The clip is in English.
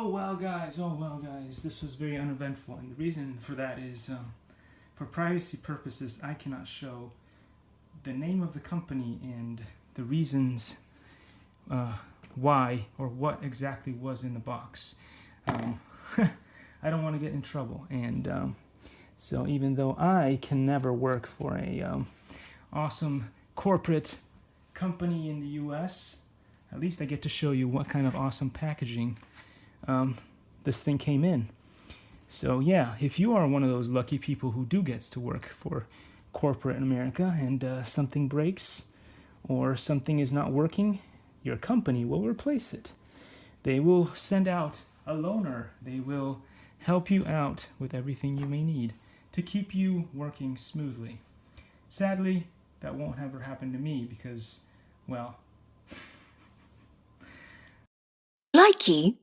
Oh well guys, this was very uneventful, and the reason for that is for privacy purposes I cannot show the name of the company and the reasons why or what exactly was in the box. I don't want to get in trouble, and so even though I can never work for a awesome corporate company in the US, at least I get to show you what kind of awesome packaging this thing came in. So yeah, if you are one of those lucky people who do gets to work for corporate America and something breaks or something is not working, your company will replace it. They will send out a loaner. They will help you out with everything you may need to keep you working smoothly. Sadly, that won't ever happen to me because, well... Likey